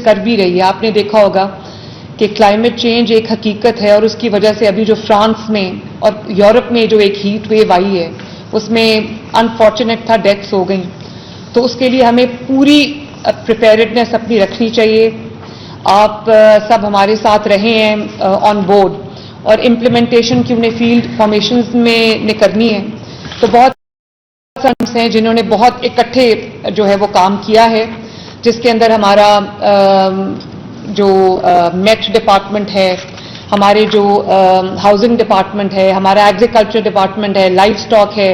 کر بھی رہی ہے. آپ نے دیکھا ہوگا کہ کلائمیٹ چینج ایک حقیقت ہے اور اس کی وجہ سے ابھی جو فرانس میں اور یورپ میں جو ایک ہیٹ ویو آئی ہے اس میں انفارچونیٹ تھا ڈیتھس ہو گئیں. تو اس کے لیے ہمیں پوری پریپیئرڈنیس اپنی رکھنی چاہیے. آپ سب ہمارے ساتھ رہے ہیں آن بورڈ اور امپلیمنٹیشن کی انہیں فیلڈ فارمیشنز میں کرنی ہے. تو بہت فرمز ہیں جنہوں نے بہت اکٹھے جو ہے وہ کام کیا ہے, جس کے اندر ہمارا جو میٹ ڈپارٹمنٹ ہے, ہمارے جو ہاؤسنگ ڈپارٹمنٹ ہے, ہمارا ایگریکلچر ڈپارٹمنٹ ہے, لائف اسٹاک ہے,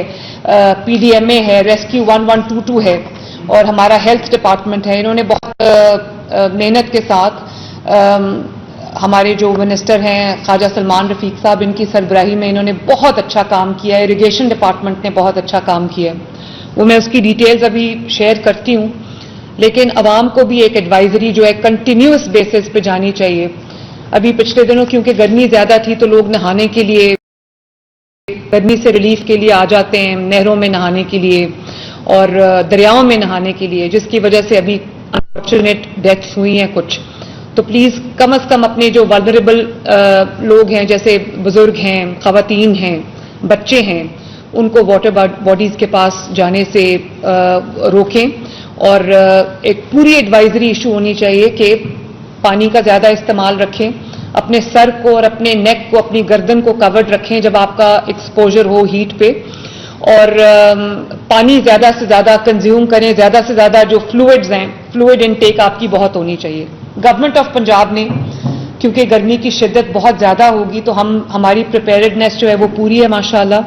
PDMA ہے, ریسکیو 1122 ہے اور ہمارا ہیلتھ ڈپارٹمنٹ ہے. انہوں نے بہت محنت کے ساتھ ہمارے جو منسٹر ہیں خواجہ سلمان رفیق صاحب, ان کی سربراہی میں انہوں نے بہت اچھا کام کیا ہے. اریگیشن ڈپارٹمنٹ نے بہت اچھا کام کیا ہے. وہ میں اس کی ڈیٹیلز ابھی شیئر کرتی ہوں, لیکن عوام کو بھی ایک ایڈوائزری جو ہے کنٹینیوس بیسس پہ جانی چاہیے. ابھی پچھلے دنوں کیونکہ گرمی زیادہ تھی تو لوگ نہانے کے لیے, گرمی سے ریلیف کے لیے آ جاتے ہیں نہروں میں نہانے کے لیے اور دریاؤں میں نہانے کے لیے, جس کی وجہ سے ابھی انفارچونیٹ ڈیتھس ہوئی ہیں کچھ. تو پلیز کم از کم اپنے جو والنریبل لوگ ہیں جیسے بزرگ ہیں, خواتین ہیں, بچے ہیں, ان کو واٹر باڈیز کے پاس جانے سے روکیں. اور ایک پوری ایڈوائزری ایشو ہونی چاہیے کہ پانی کا زیادہ استعمال رکھیں, اپنے سر کو اور اپنے نیک کو, اپنی گردن کو کورڈ رکھیں جب آپ کا ایکسپوجر ہو ہیٹ پہ, اور پانی زیادہ سے زیادہ کنزیوم کریں. زیادہ سے زیادہ جو فلوئڈز ہیں, فلوئڈ انٹیک آپ کی بہت ہونی چاہیے. گورنمنٹ آف پنجاب نے کیونکہ گرمی کی شدت بہت زیادہ ہوگی تو ہماری پریپیئرڈنیس جو ہے وہ پوری ہے ماشاءاللہ.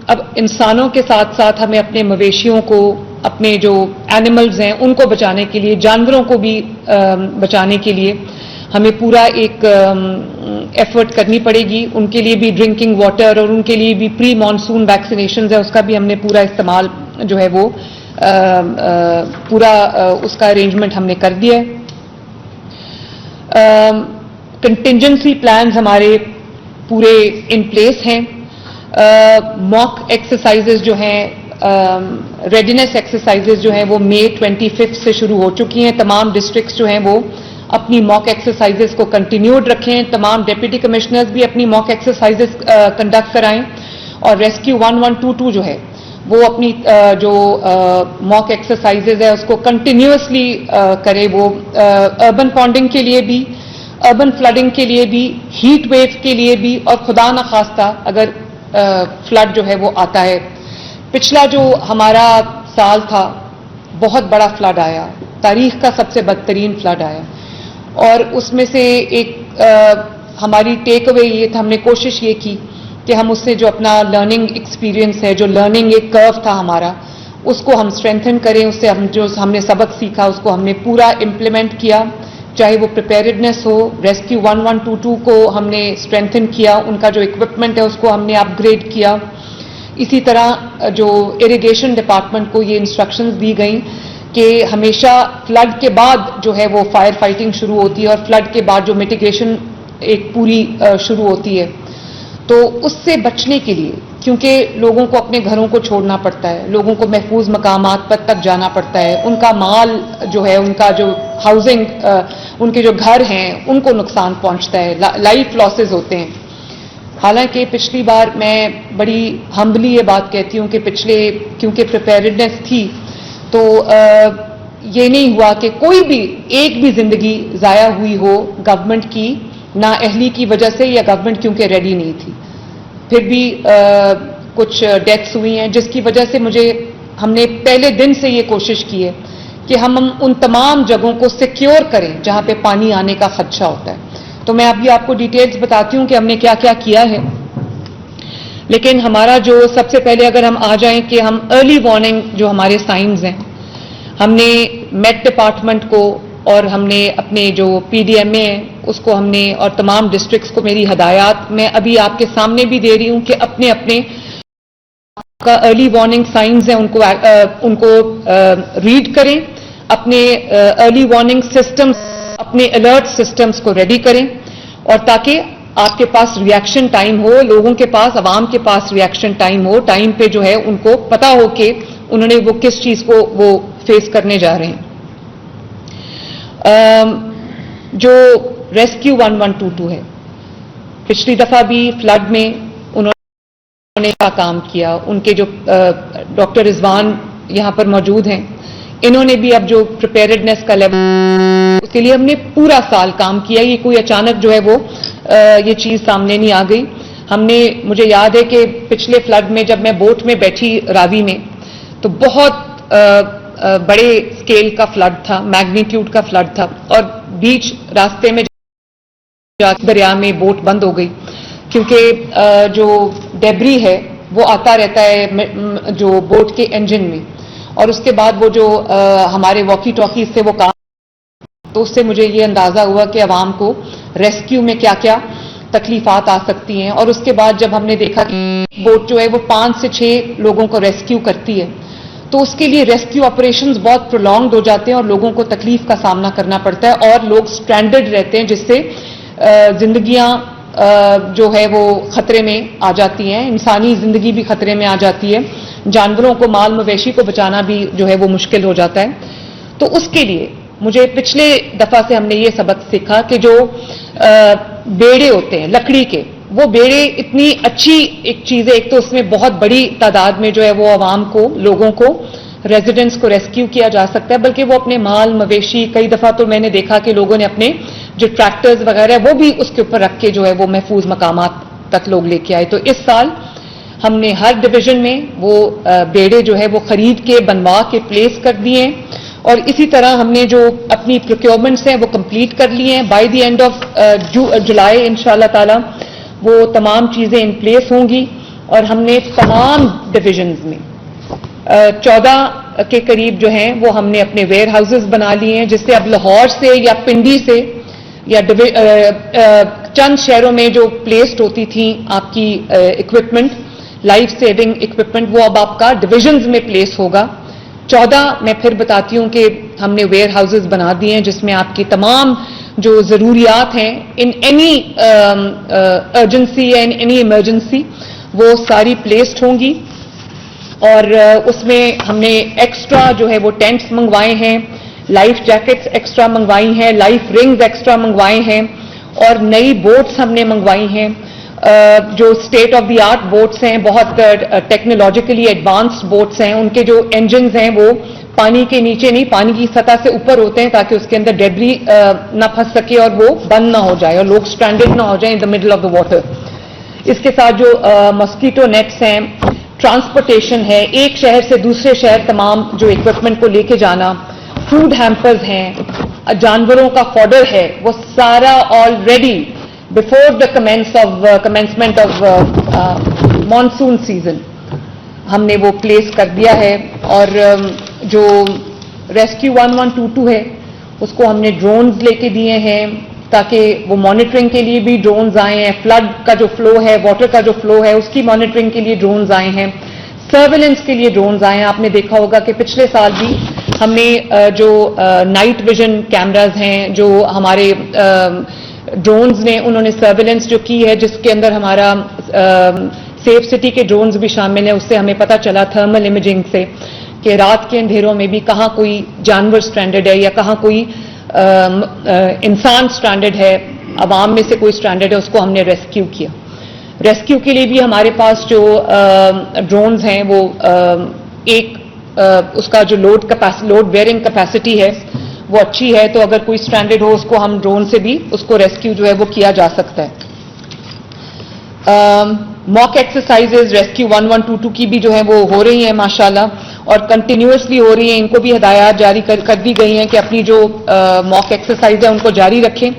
اب انسانوں کے ساتھ ساتھ ہمیں اپنے مویشیوں کو, اپنے جو اینیملز ہیں ان کو بچانے کے لیے, جانوروں کو بھی بچانے کے لیے ہمیں پورا ایک ایفرٹ کرنی پڑے گی. ان کے لیے بھی ڈرنکنگ واٹر اور ان کے لیے بھی پری مانسون ویکسینیشنز ہے, اس کا بھی ہم نے پورا استعمال جو ہے وہ پورا اس کا ارینجمنٹ ہم نے کر دیا ہے. کنٹینجنسی پلانز ہمارے پورے ان پلیس ہیں. موک ایکسرسائزز جو ہیں, ریڈینس ایکسرسائزز جو ہیں وہ مئی 25 سے شروع ہو چکی ہیں. تمام ڈسٹرکٹس جو ہیں وہ اپنی موک ایکسرسائزز کو کنٹینیوڈ رکھیں. تمام ڈپٹی کمشنرز بھی اپنی موک ایکسرسائزز کنڈکٹ کرائیں. اور ریسکیو 1122 جو ہے وہ اپنی جو موک ایکسرسائزز ہے اس کو کنٹینیوسلی کرے. وہ اربن پونڈنگ کے لیے بھی, اربن فلڈنگ کے لیے بھی, ہیٹ ویو کے لیے بھی, اور خدا نخواستہ اگر فلڈ جو ہے وہ آتا ہے. پچھلا جو ہمارا سال تھا بہت بڑا فلڈ آیا, تاریخ کا سب سے بدترین فلڈ آیا, اور اس میں سے ایک ہماری ٹیک اوے یہ تھا, ہم نے کوشش یہ کی کہ ہم اس سے جو اپنا لرننگ ایکسپیرینس ہے, جو لرننگ ایک کرو تھا ہمارا, اس کو ہم اسٹرینتھن کریں. اس سے ہم نے سبق سیکھا اس کو ہم نے پورا امپلیمنٹ کیا. چاہے وہ پریپیئرڈنیس ہو, ریسکیو 1122 کو ہم نے اسٹرینتھن کیا, ان کا جو اکوپمنٹ ہے اس کو ہم نے اپ گریڈ کیا. اسی طرح جو اریگیشن ڈپارٹمنٹ کو یہ انسٹرکشنز دی گئیں کہ ہمیشہ فلڈ کے بعد جو ہے وہ فائر فائٹنگ شروع ہوتی ہے, اور فلڈ کے بعد جو میٹیگیشن ایک پوری شروع ہوتی ہے. تو اس سے بچنے کے لیے, کیونکہ لوگوں کو اپنے گھروں کو چھوڑنا پڑتا ہے, لوگوں کو محفوظ مقامات پر تک جانا پڑتا ہے, ان کا مال جو ہے, ان کا جو ہاؤسنگ, ان کے جو گھر ہیں ان کو نقصان پہنچتا ہے, لائف لاسز ہوتے ہیں. حالانکہ پچھلی بار میں بڑی ہمبلی یہ بات کہتی ہوں کہ کیونکہ پریپیئرڈنیس تھی تو یہ نہیں ہوا کہ کوئی بھی ایک بھی زندگی ضائع ہوئی ہو گورنمنٹ کی نااہلی کی وجہ سے, یا گورنمنٹ کیونکہ ریڈی نہیں تھی. پھر بھی کچھ ڈیتھس ہوئی ہیں, جس کی وجہ سے ہم نے پہلے دن سے یہ کوشش کی ہے کہ ہم ان تمام جگہوں کو سیکیور کریں جہاں پہ پانی آنے کا خدشہ ہوتا ہے. تو میں ابھی آپ کو ڈیٹیلز بتاتی ہوں کہ ہم نے کیا کیا کیا ہے. لیکن ہمارا جو سب سے پہلے اگر ہم آ جائیں کہ ہم ارلی وارننگ جو ہمارے سائنز ہیں, ہم نے میٹ ڈپارٹمنٹ کو اور ہم نے اپنے جو PDMA ہے اس کو ہم نے, اور تمام ڈسٹرکٹس کو میری ہدایات میں ابھی آپ کے سامنے بھی دے رہی ہوں کہ اپنے اپنے کا ارلی وارننگ سائنز ہیں ان کو ریڈ کریں, اپنے ارلی وارننگ سسٹمز, اپنے الرٹ سسٹمز کو ریڈی کریں, اور تاکہ آپ کے پاس ریئیکشن ٹائم ہو, لوگوں کے پاس, عوام کے پاس ریئیکشن ٹائم ہو, ٹائم پہ جو ہے ان کو پتا ہو کہ انہوں نے وہ کس چیز کو وہ فیس کرنے جا رہے ہیں. جو ریسکیو 1122 ہے، پچھلی دفعہ بھی فلڈ میں انہوں نے کا کام کیا، ان کے جو ڈاکٹر رضوان یہاں پر موجود ہیں، انہوں نے بھی اب جو پریپیئرڈنیس کا لیول، اس کے لیے ہم نے پورا سال کام کیا. یہ کوئی اچانک جو ہے وہ یہ چیز سامنے نہیں آ گئی. ہم نے، مجھے یاد ہے کہ پچھلے فلڈ میں جب میں بوٹ میں بیٹھی راوی میں، تو بہت بڑے اسکیل کا فلڈ تھا، میگنیٹیوڈ کا فلڈ تھا، اور بیچ راستے میں دریا میں بوٹ بند ہو گئی، کیونکہ جو ڈیبری ہے وہ آتا رہتا ہے جو بوٹ کے انجن میں، اور اس کے بعد وہ جو ہمارے واکی ٹاکی سے وہ کام، تو اس سے مجھے یہ اندازہ ہوا کہ عوام کو ریسکیو میں کیا کیا تکلیفات آ سکتی ہیں. اور اس کے بعد جب ہم نے دیکھا کہ بوٹ جو ہے وہ 5 سے 6 لوگوں کو ریسکیو کرتی ہے، تو اس کے لیے ریسکیو آپریشنز بہت پرولونگڈ ہو جاتے ہیں اور لوگوں کو تکلیف کا سامنا کرنا پڑتا ہے، اور لوگ سٹرینڈڈ رہتے ہیں، جس سے زندگیاں جو ہے وہ خطرے میں آ جاتی ہیں، انسانی زندگی بھی خطرے میں آ جاتی ہے، جانوروں کو، مال مویشی کو بچانا بھی جو ہے وہ مشکل ہو جاتا ہے. تو اس کے لیے مجھے پچھلے دفعہ سے ہم نے یہ سبق سیکھا کہ جو بیڑے ہوتے ہیں لکڑی کے، وہ بیڑے اتنی اچھی ایک چیز ہے، ایک تو اس میں بہت بڑی تعداد میں جو ہے وہ عوام کو، لوگوں کو، ریزیڈنٹس کو ریسکیو کیا جا سکتا ہے، بلکہ وہ اپنے مال مویشی، کئی دفعہ تو میں نے دیکھا کہ لوگوں نے اپنے جو ٹریکٹرز وغیرہ وہ بھی اس کے اوپر رکھ کے جو ہے وہ محفوظ مقامات تک لوگ لے کے آئے. تو اس سال ہم نے ہر ڈویژن میں وہ بیڑے جو ہے وہ خرید کے، بنوا کے پلیس کر دیے ہیں، اور اسی طرح ہم نے جو اپنی پروکیورمنٹس ہیں وہ کمپلیٹ کر لیے ہیں. By the end of July انشاءاللہ تعالی وہ تمام چیزیں ان پلیس ہوں گی، اور ہم نے تمام ڈویژنز میں 14 کے قریب جو ہیں وہ ہم نے اپنے ویئر ہاؤسز بنا لیے ہیں، جس سے اب لاہور سے یا پنڈی سے یا چند شہروں میں جو پلیسڈ ہوتی تھیں آپ کی اکوپمنٹ، لائف سیونگ اکوپمنٹ، وہ اب آپ کا ڈویژنز میں پلیس ہوگا. 14 میں پھر بتاتی ہوں کہ ہم نے ویئر ہاؤسز بنا دیے ہیں، جس میں آپ کی تمام جو ضروریات ہیں ان اینی ارجنسی یا ان اینی ایمرجنسی، وہ ساری پلیسڈ ہوں گی. اور اس میں ہم نے ایکسٹرا جو ہے وہ ٹینٹس منگوائے ہیں، لائف جیکٹس ایکسٹرا منگوائی ہیں، لائف رنگز ایکسٹرا منگوائے ہیں، اور نئی بوٹس ہم نے منگوائی ہیں، جو state of the art bots ہیں، بہت ٹیکنالوجیکلی ایڈوانسڈ بوٹس ہیں. ان کے جو انجنز ہیں وہ پانی کے نیچے نہیں، پانی کی سطح سے اوپر ہوتے ہیں، تاکہ اس کے اندر ڈیبری نہ پھنس سکے اور وہ بند نہ ہو جائے اور لوگ سٹرینڈڈ نہ ہو جائیں in the middle of the water. اس کے ساتھ جو مسکیٹو نیٹس ہیں، ٹرانسپورٹیشن ہے، ایک شہر سے دوسرے شہر تمام جو اکوپمنٹ کو لے کے جانا، فوڈ ہیمپرز ہیں، جانوروں کا فوڈر ہے، وہ سارا already before the commencement of monsoon season ہم نے وہ پلیس کر دیا ہے. اور جو ریسکیو 1122 ہے اس کو ہم نے ڈرونز لے کے دیے ہیں، تاکہ وہ مانیٹرنگ کے لیے بھی ڈرونز آئے ہیں، فلڈ کا جو فلو ہے، واٹر کا جو فلو ہے، اس کی مانیٹرنگ کے لیے ڈرونز آئے ہیں، سرویلنس کے لیے ڈرونز آئے ہیں. آپ نے دیکھا ہوگا کہ پچھلے سال بھی ہم نے جو نائٹ ویژن کیمراز ہیں، جو ہمارے ڈرونز نے، انہوں نے سرویلنس جو کی ہے، جس کے اندر ہمارا سیف سٹی کے ڈرونز بھی شامل ہیں. اس سے ہمیں پتہ چلا تھرمل امیجنگ سے کہ رات کے اندھیروں میں بھی کہاں کوئی جانور سٹرینڈڈ ہے یا کہاں کوئی انسان سٹرینڈڈ ہے، عوام میں سے کوئی سٹرینڈڈ ہے، اس کو ہم نے ریسکیو کیا. ریسکیو کے لیے بھی ہمارے پاس جو ڈرونز ہیں وہ ایک اس کا جو لوڈ بیئرنگ کیپیسٹی ہے وہ اچھی ہے، تو اگر کوئی سٹرینڈڈ ہو اس کو ہم ڈرون سے بھی اس کو ریسکیو جو ہے وہ کیا جا سکتا ہے. موک ایکسرسائزز ریسکیو 1122 کی بھی جو ہے وہ ہو رہی ہیں ماشاءاللہ، اور کنٹینیوسلی ہو رہی ہیں. ان کو بھی ہدایات جاری کر دی گئی ہیں کہ اپنی جو موک ایکسرسائز ہے ان کو جاری رکھیں،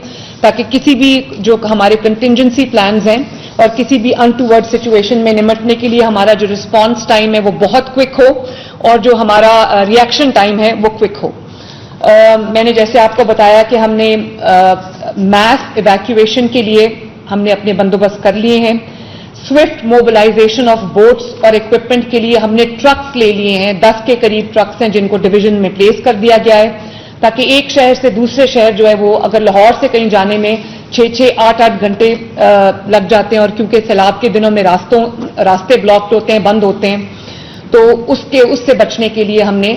تاکہ کسی بھی جو ہمارے کنٹینجنسی پلانز ہیں اور کسی بھی انٹوورڈ سچویشن میں نمٹنے کے لیے ہمارا جو رسپانس ٹائم ہے وہ بہت کوئک ہو، اور جو ہمارا ریئیکشن ٹائم ہے وہ کوئک ہو. میں نے جیسے آپ کو بتایا کہ ہم نے میس ایویکویشن کے لیے ہم نے اپنے بندوبست کر لیے ہیں. سوئفٹ موبلائزیشن آف بوٹس اور اکوپمنٹ کے لیے ہم نے ٹرکس لے لیے ہیں، 10 کے قریب ٹرکس ہیں جن کو ڈویژن میں پلیس کر دیا گیا ہے، تاکہ ایک شہر سے دوسرے شہر جو ہے وہ اگر لاہور سے کہیں جانے میں 6-6, 8-8 گھنٹے لگ جاتے ہیں، اور کیونکہ سیلاب کے دنوں میں راستے بلاکڈ ہوتے ہیں، بند ہوتے ہیں، تو اس سے بچنے کے لیے ہم نے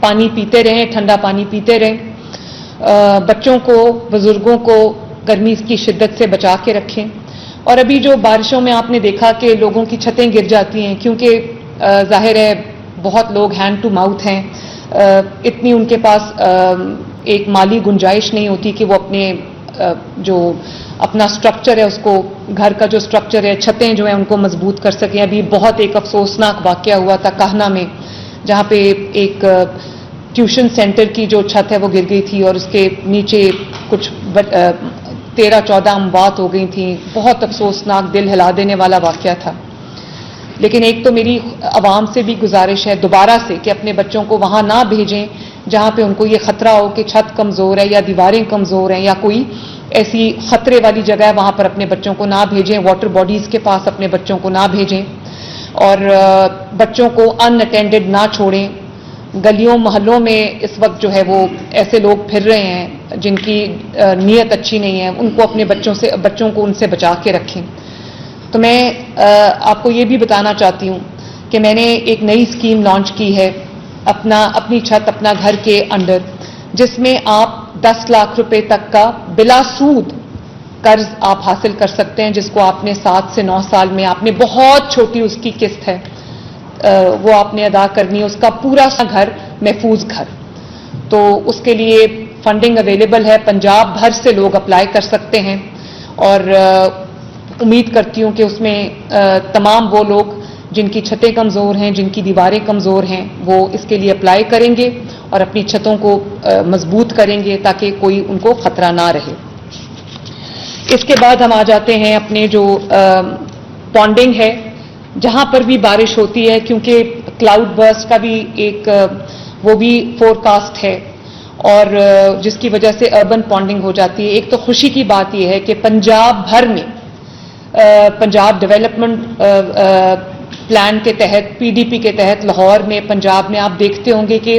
پانی پیتے رہیں, ٹھنڈا پانی پیتے رہیں. بچوں کو, بزرگوں کو گرمی کی شدت سے بچا کے رکھیں. اور ابھی جو بارشوں میں آپ نے دیکھا کہ لوگوں کی چھتیں گر جاتی ہیں, کیونکہ ظاہر ہے بہت لوگ ہینڈ ٹو ماؤتھ ہیں, اتنی ان کے پاس ایک مالی گنجائش نہیں ہوتی کہ وہ اپنے جو اپنا سٹرکچر ہے اس کو, گھر کا جو سٹرکچر ہے, چھتیں جو ہیں ان کو مضبوط کر سکیں. ابھی بہت ایک افسوسناک واقعہ ہوا تھا کاہنا میں, جہاں پہ ایک ٹیوشن سینٹر کی جو چھت ہے وہ گر گئی تھی اور اس کے نیچے کچھ 13-14 اموات ہو گئی تھیں. بہت افسوسناک, دل ہلا دینے والا واقعہ تھا. لیکن ایک تو میری عوام سے بھی گزارش ہے دوبارہ سے کہ اپنے بچوں کو وہاں نہ بھیجیں جہاں پہ ان کو یہ خطرہ ہو کہ چھت کمزور ہے یا دیواریں کمزور ہیں یا کوئی ایسی خطرے والی جگہ ہے, وہاں پر اپنے بچوں کو نہ بھیجیں. واٹر باڈیز کے پاس اپنے بچوں کو نہ بھیجیں اور بچوں کو ان اٹینڈڈ نہ چھوڑیں. گلیوں محلوں میں اس وقت جو ہے وہ ایسے لوگ پھر رہے ہیں جن کی نیت اچھی نہیں ہے, ان کو اپنے بچوں کو ان سے بچا کے رکھیں. تو میں آپ کو یہ بھی بتانا چاہتی ہوں کہ میں نے ایک نئی اسکیم لانچ کی ہے اپنی چھت اپنا گھر کے انڈر, جس میں آپ 10 لاکھ روپے تک کا بلا سود قرض آپ حاصل کر سکتے ہیں, جس کو آپ نے 7 سے 9 سال میں آپ نے بہت چھوٹی اس کی قسط ہے وہ آپ نے ادا کرنی ہے, اس کا پورا گھر محفوظ گھر. تو اس کے لیے فنڈنگ اویلیبل ہے, پنجاب بھر سے لوگ اپلائی کر سکتے ہیں اور امید کرتی ہوں کہ اس میں تمام وہ لوگ جن کی چھتیں کمزور ہیں, جن کی دیواریں کمزور ہیں, وہ اس کے لیے اپلائی کریں گے اور اپنی چھتوں کو مضبوط کریں گے تاکہ کوئی ان کو خطرہ نہ رہے. اس کے بعد ہم آ جاتے ہیں اپنے جو پونڈنگ ہے, جہاں پر بھی بارش ہوتی ہے, کیونکہ کلاؤڈ برسٹ کا بھی ایک وہ بھی فور کاسٹ ہے اور جس کی وجہ سے اربن پونڈنگ ہو جاتی ہے. ایک تو خوشی کی بات یہ ہے کہ پنجاب بھر میں پنجاب ڈیولپمنٹ پلان کے تحت, PDP کے تحت لاہور میں, پنجاب میں آپ دیکھتے ہوں گے کہ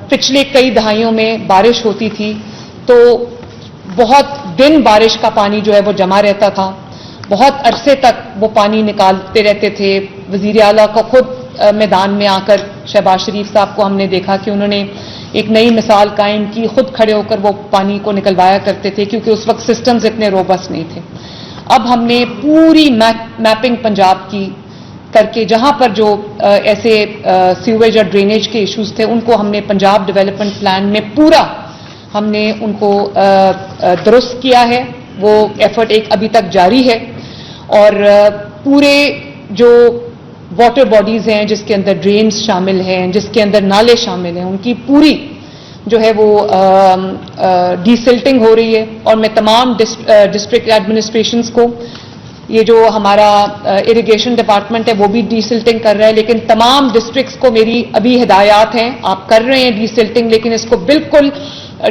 پچھلے کئی دہائیوں میں بارش ہوتی تھی تو بہت دن بارش کا پانی جو ہے وہ جمع رہتا تھا, بہت عرصے تک وہ پانی نکالتے رہتے تھے. وزیر اعلیٰ کو خود میدان میں آ کر شہباز شریف صاحب کو ہم نے دیکھا کہ انہوں نے ایک نئی مثال قائم کی, خود کھڑے ہو کر وہ پانی کو نکلوایا کرتے تھے کیونکہ اس وقت سسٹمز اتنے روبسٹ نہیں تھے. اب ہم نے پوری میپنگ پنجاب کی کر کے جہاں پر جو ایسے سیویج اور ڈرینیج کے ایشوز تھے ان کو ہم نے پنجاب ڈیولپمنٹ پلان میں پورا ہم نے ان کو درست کیا ہے. وہ ایفرٹ ایک ابھی تک جاری ہے اور پورے جو واٹر باڈیز ہیں جس کے اندر ڈرینز شامل ہیں, جس کے اندر نالے شامل ہیں, ان کی پوری جو ہے وہ ڈی سلٹنگ ہو رہی ہے. اور میں تمام ڈسٹرکٹ ایڈمنسٹریشنز کو, یہ جو ہمارا اریگیشن ڈپارٹمنٹ ہے وہ بھی ڈی سلٹنگ کر رہا ہے, لیکن تمام ڈسٹرکٹس کو میری ابھی ہدایات ہیں, آپ کر رہے ہیں ڈی سلٹنگ, لیکن اس کو بالکل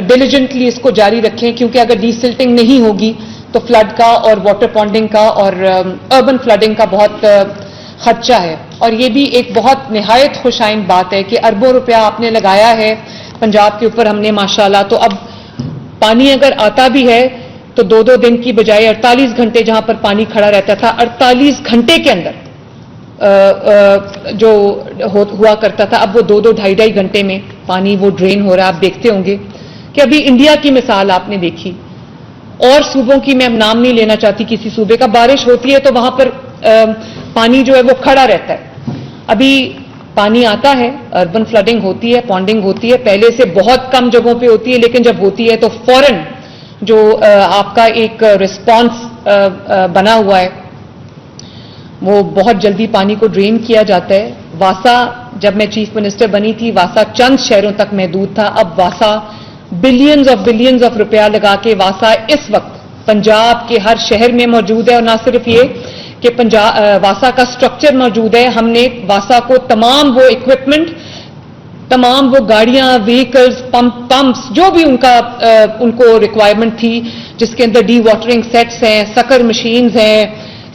ڈیلیجنٹلی اس کو جاری رکھیں, کیونکہ اگر ڈی سلٹنگ نہیں ہوگی تو فلڈ کا اور واٹر پونڈنگ کا اور اربن فلڈنگ کا بہت خدشہ ہے. اور یہ بھی ایک بہت نہایت خوش آئند بات ہے کہ اربوں روپیہ آپ نے لگایا ہے پنجاب کے اوپر ہم نے ماشاءاللہ. تو اب پانی اگر آتا بھی ہے تو 2 دن کی بجائے 48 گھنٹے جہاں پر پانی کھڑا رہتا تھا, 48 گھنٹے کے اندر جو ہوا کرتا تھا, اب وہ 2-2-2.5 گھنٹے میں پانی وہ ڈرین ہو رہا ہے. آپ دیکھتے ہوں گے کہ ابھی انڈیا کی مثال آپ نے دیکھی, اور صوبوں کی میں نام نہیں لینا چاہتی کسی صوبے کا, بارش ہوتی ہے تو وہاں پر پانی جو ہے وہ کھڑا رہتا ہے. ابھی پانی آتا ہے, اربن فلڈنگ ہوتی ہے, پونڈنگ ہوتی ہے, پہلے سے بہت کم جگہوں پہ ہوتی ہے, لیکن جب ہوتی ہے تو فوراً جو آپ کا ایک رسپانس بنا ہوا ہے وہ بہت جلدی پانی کو ڈرین کیا جاتا ہے. واسا جب میں چیف منسٹر بنی تھی واسا چند شہروں تک محدود تھا, اب واسا بلینز آف روپیہ لگا کے واسا اس وقت پنجاب کے ہر شہر میں موجود ہے. اور نہ صرف یہ کہ واسا کا سٹرکچر موجود ہے, ہم نے واسا کو تمام وہ اکوپمنٹ, تمام وہ گاڑیاں, وہیکلز, پمپس جو بھی ان کو ریکوائرمنٹ تھی, جس کے اندر ڈی واٹرنگ سیٹس ہیں, سکر مشینز ہیں,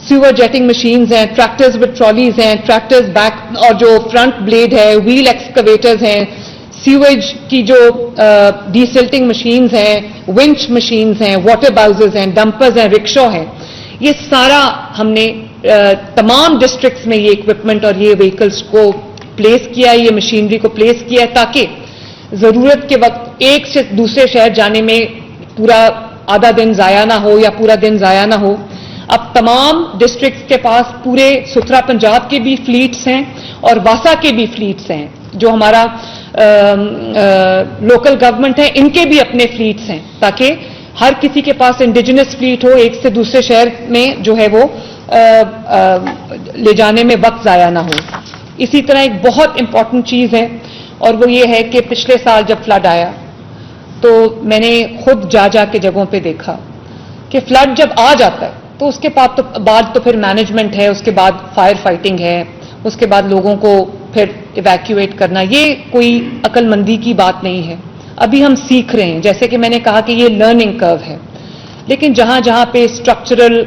سیور جیٹنگ مشینز ہیں, ٹریکٹرز وتھ ٹرالیز ہیں, ٹریکٹرز بیک اور جو فرنٹ بلیڈ ہے, ویل ایکسکیویٹرز ہیں, سیویج کی جو ڈی سلٹنگ مشینز ہیں, ونچ مشینز ہیں, واٹر باؤزز ہیں, ڈمپرز ہیں, رکشا ہیں, یہ سارا ہم نے تمام ڈسٹرکٹس میں یہ اکوپمنٹ اور یہ وہیکلز کو پلیس کیا ہے, یہ مشینری کو پلیس کیا ہے تاکہ ضرورت کے وقت ایک سے دوسرے شہر جانے میں پورا آدھا دن ضائع نہ ہو یا پورا دن ضائع نہ ہو. اب تمام ڈسٹرکٹس کے پاس پورے ستھرا پنجاب کے بھی فلیٹس ہیں اور واسا کے بھی فلیٹس ہیں, جو ہمارا لوکل گورنمنٹ ہے ان کے بھی اپنے فلیٹس ہیں, تاکہ ہر کسی کے پاس انڈیجنس فلیٹ ہو, ایک سے دوسرے شہر میں جو ہے وہ لے جانے میں وقت ضائع نہ ہو. اسی طرح ایک بہت امپورٹنٹ چیز ہے اور وہ یہ ہے کہ پچھلے سال جب فلڈ آیا تو میں نے خود جا کے جگہوں پہ دیکھا کہ فلڈ جب آ جاتا ہے تو اس کے بعد تو پھر مینجمنٹ ہے, اس کے بعد فائر فائٹنگ ہے, اس کے بعد لوگوں کو پھر ایویکیویٹ کرنا. یہ کوئی عقل مندی کی بات نہیں ہے, ابھی ہم سیکھ رہے ہیں. جیسے کہ میں نے کہا کہ یہ لرننگ کرو ہے, لیکن جہاں جہاں پہ اسٹرکچرل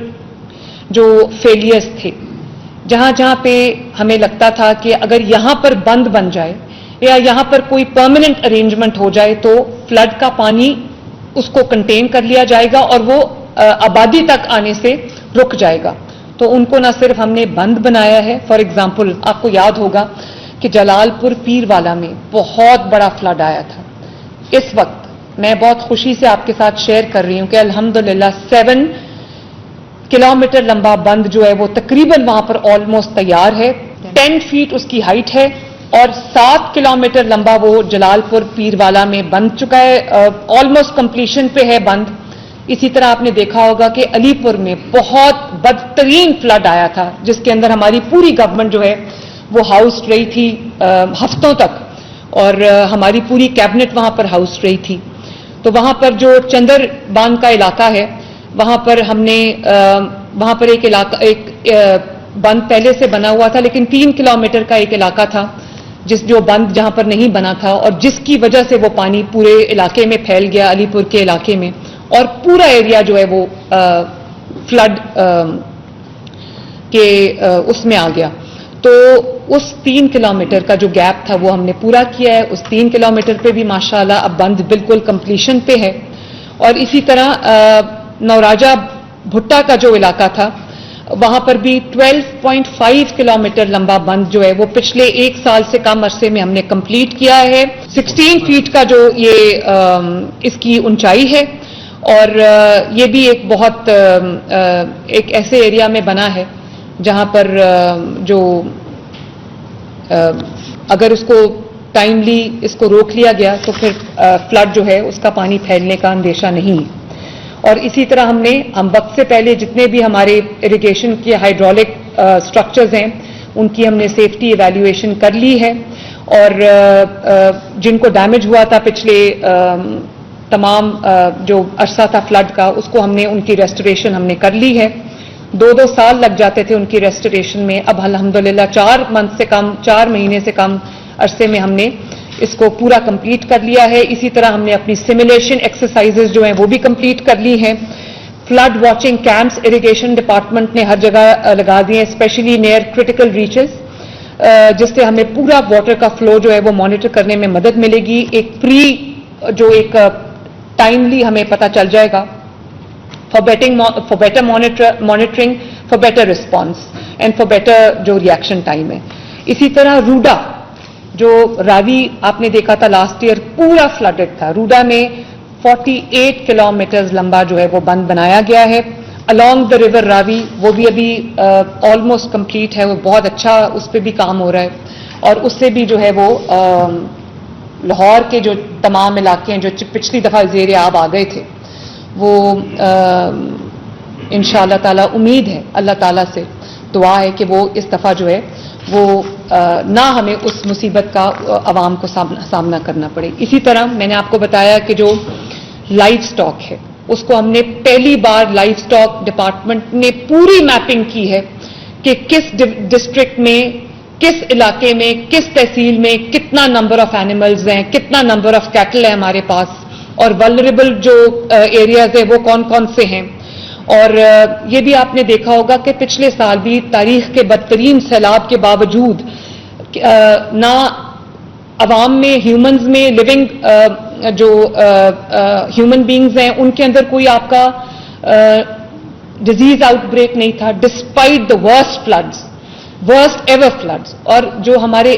جو فیلئرز تھے, جہاں جہاں پہ ہمیں لگتا تھا کہ اگر یہاں پر بند بن جائے یا یہاں پر کوئی پرماننٹ ارینجمنٹ ہو جائے تو فلڈ کا پانی اس کو کنٹین کر لیا جائے گا اور وہ آبادی تک آنے سے رک جائے گا. تو ان کو نہ صرف ہم نے بند بنایا ہے, فار ایگزامپل آپ کو یاد ہوگا کہ جلال پور پیر والا میں بہت بڑا فلڈ آیا تھا. اس وقت میں بہت خوشی سے آپ کے ساتھ شیئر کر رہی ہوں کہ الحمدللہ 7 کلومیٹر لمبا بند جو ہے وہ تقریباً وہاں پر آلموسٹ تیار ہے. 10 فیٹ اس کی ہائٹ ہے اور 7 کلومیٹر لمبا وہ جلال پور پیر والا میں بن چکا ہے, آلموسٹ کمپلیشن پہ ہے بند. اسی طرح آپ نے دیکھا ہوگا کہ علی پور میں بہت بدترین فلڈ آیا تھا جس کے اندر ہماری پوری گورنمنٹ جو ہے وہ ہاؤس رہی تھی ہفتوں تک, اور ہماری پوری کیبنٹ وہاں پر ہاؤس رہی تھی. تو وہاں پر جو چندر باندھ کا علاقہ ہے وہاں پر ہم نے وہاں پر ایک بند پہلے سے بنا ہوا تھا, لیکن 3 کلومیٹر کا ایک علاقہ تھا جو بند جہاں پر نہیں بنا تھا, اور جس کی وجہ سے وہ پانی پورے علاقے میں پھیل گیا, علی پور کے علاقے میں, اور پورا ایریا جو ہے وہ فلڈ کے اس میں آ گیا. تو اس 3 کلومیٹر کا جو گیپ تھا وہ ہم نے پورا کیا ہے. اس 3 کلومیٹر پہ بھی ماشاءاللہ اب بند بالکل کمپلیشن پہ ہے. اور اسی طرح نوراجہ بھٹا کا جو علاقہ تھا وہاں پر بھی 12.5 کلومیٹر لمبا بند جو ہے وہ پچھلے 1 سال سے کم عرصے میں ہم نے کمپلیٹ کیا ہے. 16 فیٹ کا جو یہ اس کی اونچائی ہے, اور یہ بھی ایک بہت ایک ایسے ایریا میں بنا ہے جہاں پر جو اگر اس کو ٹائملی اس کو روک لیا گیا تو پھر فلڈ جو ہے اس کا پانی پھیلنے کا اندیشہ نہیں ہے. اور اسی طرح ہم وقت سے پہلے جتنے بھی ہمارے اریگیشن کے ہائیڈرولک اسٹرکچرز ہیں ان کی ہم نے سیفٹی ایویلیویشن کر لی ہے, اور جن کو ڈیمیج ہوا تھا پچھلے تمام جو عرصہ تھا فلڈ کا اس کو ہم نے ان کی ریسٹوریشن ہم نے کر لی ہے. 2 سال لگ جاتے تھے ان کی ریسٹوریشن میں, اب الحمدللہ 4 مہینے سے کم عرصے میں ہم نے اس کو پورا کمپلیٹ کر لیا ہے. اسی طرح ہم نے اپنی سیمولیشن ایکسرسائزز جو ہیں وہ بھی کمپلیٹ کر لی ہیں. Flood watching camps irrigation department نے ہر جگہ لگا دیے ہیں, اسپیشلی نیئر کرٹیکل ریچز, جس سے ہمیں پورا واٹر کا فلو جو ہے وہ مانیٹر کرنے میں مدد ملے گی. ایک ٹائملی ہمیں پتہ چل جائے گا for better monitoring, for better response and for better جو ریئیکشن ٹائم ہے. اسی طرح روڈا جو راوی آپ نے دیکھا تھا لاسٹ ایئر پورا فلڈڈ تھا, روڈا میں 48 کلومیٹرز لمبا جو ہے وہ بند بنایا گیا ہے along the river راوی, وہ بھی ابھی آلموسٹ کمپلیٹ ہے, وہ بہت اچھا اس پہ بھی کام ہو رہا ہے. اور اس سے بھی جو ہے وہ لاہور کے جو تمام علاقے ہیں جو پچھلی دفعہ زیر آب آ گئے تھے وہ انشاءاللہ تعالی امید ہے, اللہ تعالیٰ سے دعا ہے کہ وہ اس دفعہ جو ہے وہ نہ ہمیں اس مصیبت کا عوام کو سامنا کرنا پڑے. اسی طرح میں نے آپ کو بتایا کہ جو لائف سٹاک ہے اس کو ہم نے پہلی بار لائف سٹاک ڈپارٹمنٹ نے پوری میپنگ کی ہے کہ کس ڈسٹرکٹ میں, کس علاقے میں, کس تحصیل میں کتنا نمبر آف اینیملز ہیں, کتنا نمبر آف کیٹل ہے ہمارے پاس, اور ولنریبل جو ایریاز ہیں وہ کون کون سے ہیں. اور یہ بھی آپ نے دیکھا ہوگا کہ پچھلے سال بھی تاریخ کے بدترین سیلاب کے باوجود نہ عوام میں, ہیومنز میں, لیونگ جو ہیومن بینگز ہیں ان کے اندر کوئی آپ کا ڈیزیز آؤٹ بریک نہیں تھا, despite the worst ever floods. اور جو ہمارے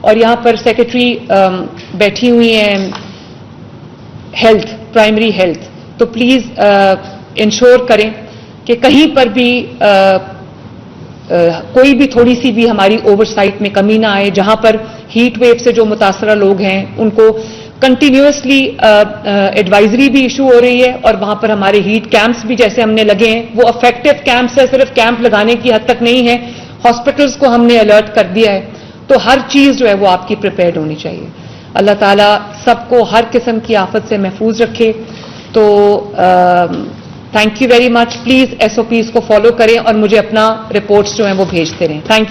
اور یہاں پر سیکرٹری بیٹھی ہوئی ہیں ہیلتھ، پرائمری ہیلتھ، تو پلیز انشور کریں کہ کہیں پر بھی کوئی بھی تھوڑی سی بھی ہماری اوور سائٹ میں کمی نہ آئے. جہاں پر ہیٹ ویو سے جو متاثرہ لوگ ہیں ان کو کنٹینیوسلی ایڈوائزری بھی ایشو ہو رہی ہے، اور وہاں پر ہمارے ہیٹ کیمپس بھی جیسے ہم نے لگے ہیں وہ افیکٹو کیمپس ہے، صرف کیمپ لگانے کی حد تک نہیں ہے، ہاسپٹلس کو ہم نے الرٹ کر دیا ہے. تو ہر چیز جو ہے وہ آپ کی پریپیئرڈ ہونی چاہیے. اللہ تعالیٰ سب کو ہر قسم کی آفت سے محفوظ رکھے. تو thank you very much. Please SOPs کو فالو کریں اور مجھے اپنا رپورٹس جو ہیں وہ بھیجتے رہیں. Thank you.